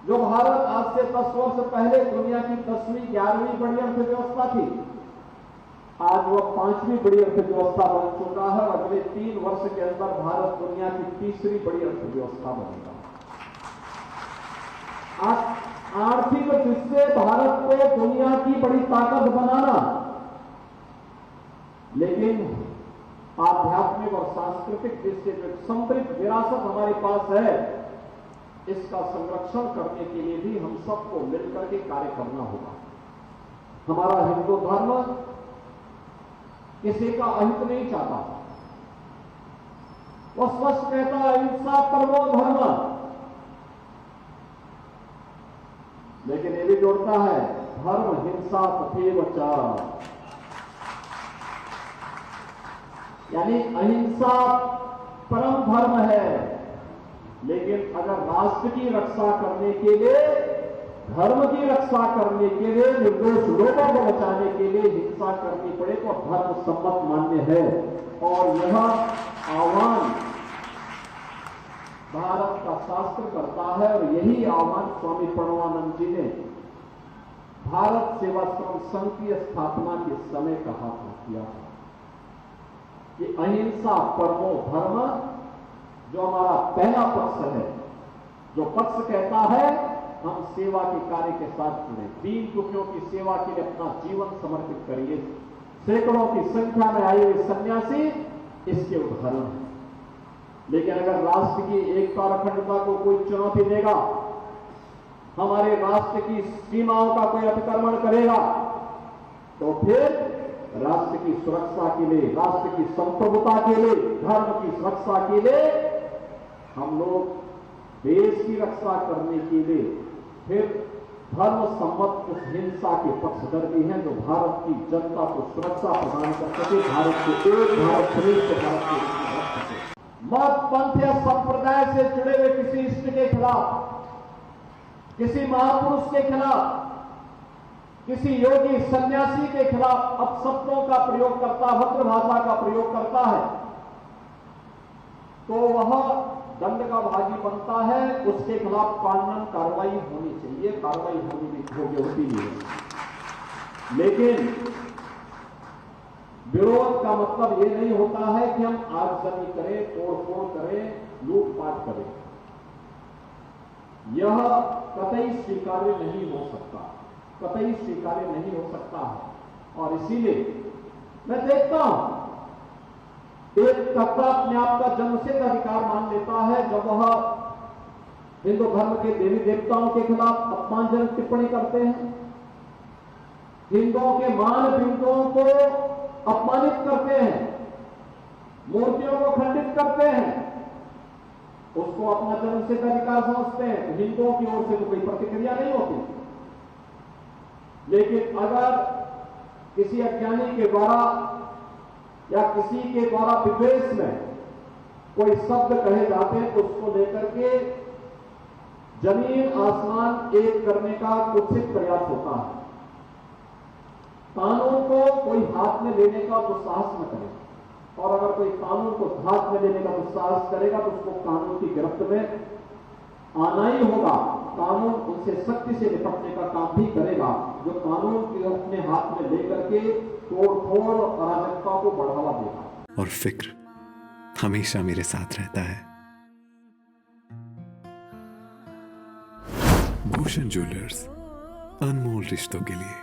जो भारत आज से 10 वर्ष पहले दुनिया की 10वीं 11वीं बड़ी अर्थव्यवस्था थी, आज वह 5वीं बड़ी अर्थव्यवस्था बन चुका है। अगले 3 वर्ष के अंदर भारत दुनिया की 3री बड़ी अर्थव्यवस्था बनेगा। आर्थिक दृष्टि से भारत को दुनिया की बड़ी ताकत बनाना, लेकिन आध्यात्मिक और सांस्कृतिक दृष्टि से जो समृद्ध विरासत हमारे पास है, इसका संरक्षण करने के लिए भी हम सबको मिलकर के कार्य करना होगा। हमारा हिंदू धर्म किसी का अहित नहीं चाहता। वो स्पष्ट कहता है अहिंसा परमो धर्म, लेकिन ये भी जोड़ता है धर्म हिंसा तथैव च, यानी अहिंसा परम धर्म है, लेकिन अगर राष्ट्र की रक्षा करने के लिए, धर्म की रक्षा करने के लिए, निर्दोष लोगों को बचाने के लिए हिंसा करनी पड़े तो धर्म सम्मत मान्य है। और यह आह्वान भारत का शास्त्र करता है, और यही आह्वान स्वामी प्रणवानंद जी ने भारत सेवाश्रम संघ की स्थापना के समय कहा था, किया था कि अहिंसा परमो धर्म, जो हमारा पहला पक्ष है, जो पक्ष कहता है हम सेवा के कार्य के साथ जुड़े, दीन दुखियों की सेवा के लिए अपना जीवन समर्पित करिए। सैकड़ों की संख्या में आए हुए सन्यासी इसके उदाहरण हैं। लेकिन अगर राष्ट्र की एकता और अखंडता को कोई चुनौती देगा, हमारे राष्ट्र की सीमाओं का कोई अतिक्रमण करेगा, तो फिर राष्ट्र की सुरक्षा के लिए, राष्ट्र की संप्रभुता के लिए, धर्म की सुरक्षा के लिए, हम लोग देश की रक्षा करने के लिए फिर धर्म सम्मत उस हिंसा के पक्षधर्मी हैं जो भारत की जनता को सुरक्षा प्रदान कर सके, भारत को एक भारत श्रेष्ठ भारत के रूप में रख सके। मत पंथ या संप्रदाय से जुड़े हुए किसी इष्ट के खिलाफ, किसी महापुरुष के खिलाफ, किसी योगी सन्यासी के खिलाफ अपशब्दों का प्रयोग करता, भद्र भाषा का प्रयोग करता है, तो वह दंड का भागी बनता है। उसके खिलाफ कानूनन कार्रवाई होनी चाहिए, कार्रवाई होती है। लेकिन विरोध का मतलब यह नहीं होता है कि हम आगजनी करें, तोड़फोड़ करें, लूटपाट करें। यह कतई स्वीकार्य नहीं हो सकता, कतई स्वीकार्य नहीं हो सकता है। और इसीलिए मैं देखता हूं एक तबका अपने आप का जन्मसिद्ध अधिकार मान लेता है जब वह हिंदू धर्म के देवी देवताओं के खिलाफ अपमानजनक टिप्पणी करते हैं, हिंदुओं के मान बिंदुओं को अपमानित करते हैं, मूर्तियों को खंडित करते हैं, उसको अपना जन्मसिद्ध अधिकार समझते हैं। तो हिंदुओं की ओर से तो कोई प्रतिक्रिया नहीं होती। लेकिन अगर किसी अज्ञानी के द्वारा या किसी के द्वारा विद्वेष में कोई शब्द कहे जाते हैं तो उसको लेकर के जमीन आसमान एक करने का कुत्सित प्रयास होता है। कानून को कोई हाथ में लेने का दुस्साहस न करे, और अगर कोई कानून को हाथ में लेने का दुस्साहस करेगा तो उसको कानून की गिरफ्त में आना ही होगा। कानून उनसे सख्ती से निपटने का काम भी करेगा जो कानून को अपने हाथ में लेकर के तोड़-फोड़ और अराजकता को बढ़ावा देगा। और फिक्र हमेशा मेरे साथ रहता है। भूषण ज्वेलर्स, अनमोल रिश्तों के लिए।